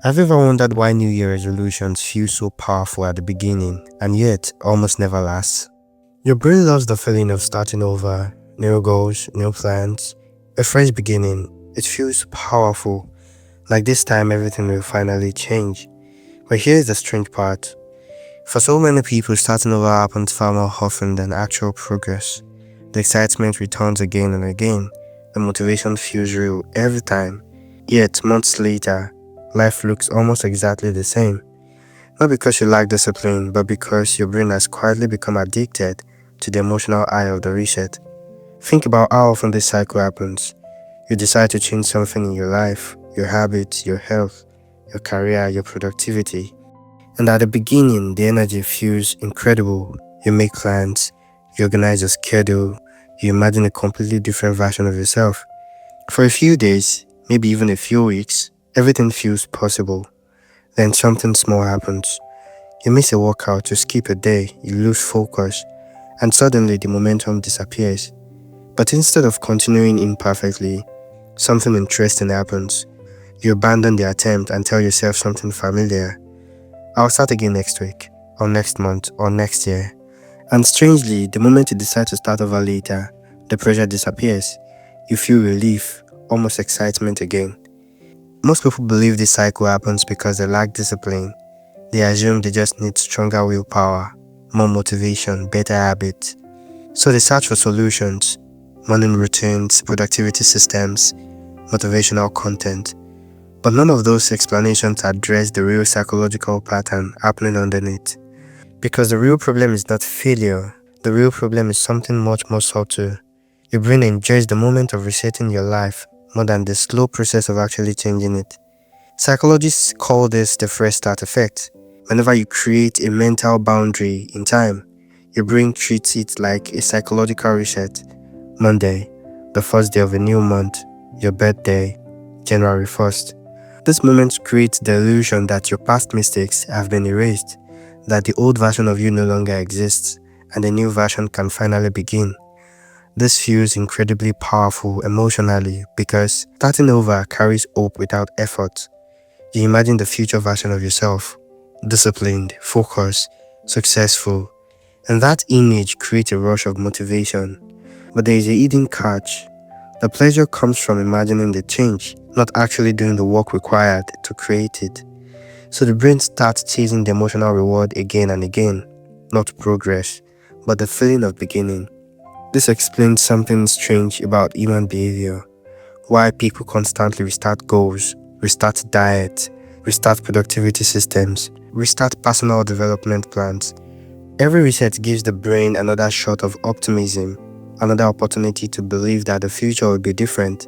Have you ever wondered why New Year resolutions feel so powerful at the beginning and yet almost never last? Your brain loves the feeling of starting over, new goals, new plans, a fresh beginning. It feels powerful, like this time everything will finally change. But here's the strange part. For so many people, starting over happens far more often than actual progress. The excitement returns again and again. The motivation feels real every time. Yet, months later, life looks almost exactly the same. Not because you lack discipline, but because your brain has quietly become addicted to the emotional high of the reset. Think about how often this cycle happens. You decide to change something in your life, your habits, your health, your career, your productivity. And at the beginning, the energy feels incredible. You make plans, you organize your schedule, you imagine a completely different version of yourself. For a few days, maybe even a few weeks, everything feels possible. Then something small happens. You miss a workout, you skip a day, you lose focus, and suddenly the momentum disappears. But instead of continuing imperfectly, something interesting happens. You abandon the attempt and tell yourself something familiar. I'll start again next week, or next month, or next year. And strangely, the moment you decide to start over later, the pressure disappears. You feel relief, almost excitement again. Most people believe this cycle happens because they lack discipline. They assume they just need stronger willpower, more motivation, better habits. So they search for solutions, morning routines, productivity systems, motivational content. But none of those explanations address the real psychological pattern happening underneath. Because the real problem is not failure, the real problem is something much more subtle. Your brain enjoys the moment of resetting your life more than the slow process of actually changing it. Psychologists call this the fresh start effect. Whenever you create a mental boundary in time, your brain treats it like a psychological reset. Monday, the first day of a new month, your birthday, January 1st. This moment creates the illusion that your past mistakes have been erased, that the old version of you no longer exists, and a new version can finally begin. This feels incredibly powerful emotionally because starting over carries hope without effort. You imagine the future version of yourself, disciplined, focused, successful, and that image creates a rush of motivation. But there is a hidden catch. The pleasure comes from imagining the change, not actually doing the work required to create it. So the brain starts chasing the emotional reward again and again, not progress, but the feeling of beginning. This explains something strange about human behavior. Why people constantly restart goals, restart diet, restart productivity systems, restart personal development plans. Every reset gives the brain another shot of optimism, another opportunity to believe that the future will be different.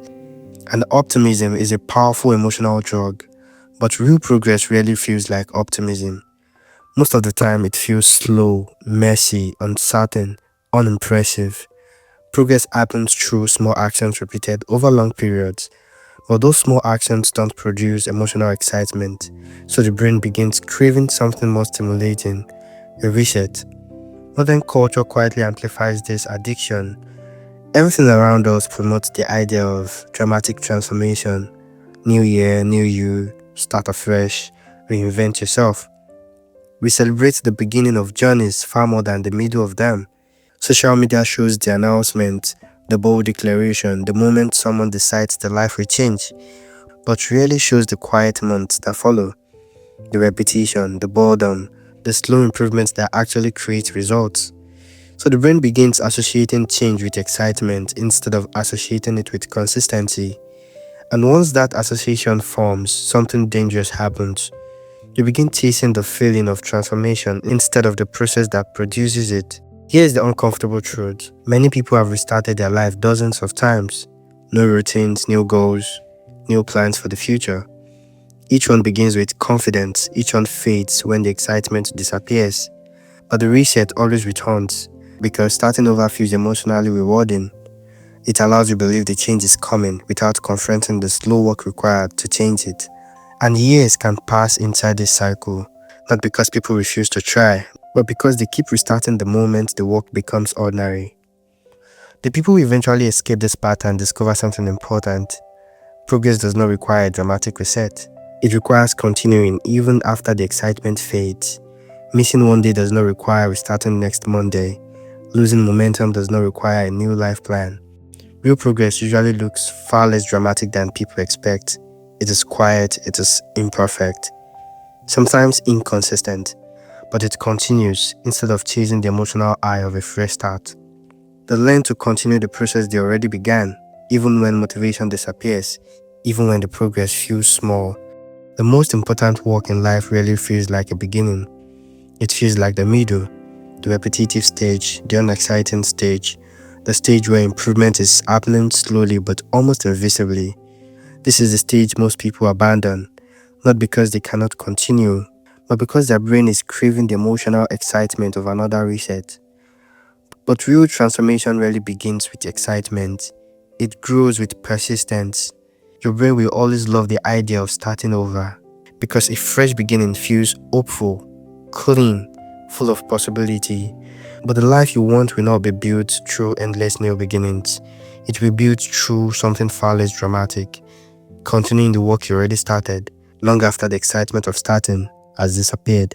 And optimism is a powerful emotional drug, but real progress rarely feels like optimism. Most of the time, it feels slow, messy, uncertain, unimpressive. Progress happens through small actions repeated over long periods, but those small actions don't produce emotional excitement, so the brain begins craving something more stimulating, a reset. Modern culture quietly amplifies this addiction. Everything around us promotes the idea of dramatic transformation, new year, new you, start afresh, reinvent yourself. We celebrate the beginning of journeys far more than the middle of them. Social media shows the announcement, the bold declaration, the moment someone decides the life will change, but rarely shows the quiet months that follow, the repetition, the boredom, the slow improvements that actually create results. So the brain begins associating change with excitement instead of associating it with consistency. And once that association forms, something dangerous happens. You begin chasing the feeling of transformation instead of the process that produces it. Here's the uncomfortable truth. Many people have restarted their life dozens of times. New routines, new goals, new plans for the future. Each one begins with confidence, each one fades when the excitement disappears. But the reset always returns because starting over feels emotionally rewarding. It allows you to believe the change is coming without confronting the slow work required to change it. And years can pass inside this cycle, not because people refuse to try, but because they keep restarting the moment the work becomes ordinary. The people who eventually escape this pattern discover something important. Progress does not require a dramatic reset. It requires continuing even after the excitement fades. Missing one day does not require restarting next Monday. Losing momentum does not require a new life plan. Real progress usually looks far less dramatic than people expect. It is quiet, it is imperfect, sometimes inconsistent, but it continues instead of chasing the emotional high of a fresh start. They learn to continue the process they already began, even when motivation disappears, even when the progress feels small. The most important work in life rarely feels like a beginning. It feels like the middle, the repetitive stage, the unexciting stage, the stage where improvement is happening slowly but almost invisibly. This is the stage most people abandon, not because they cannot continue, but because their brain is craving the emotional excitement of another reset. But real transformation rarely begins with excitement. It grows with persistence. Your brain will always love the idea of starting over because a fresh beginning feels hopeful, clean, full of possibility. But the life you want will not be built through endless new beginnings. It will be built through something far less dramatic, continuing the work you already started long after the excitement of starting has disappeared.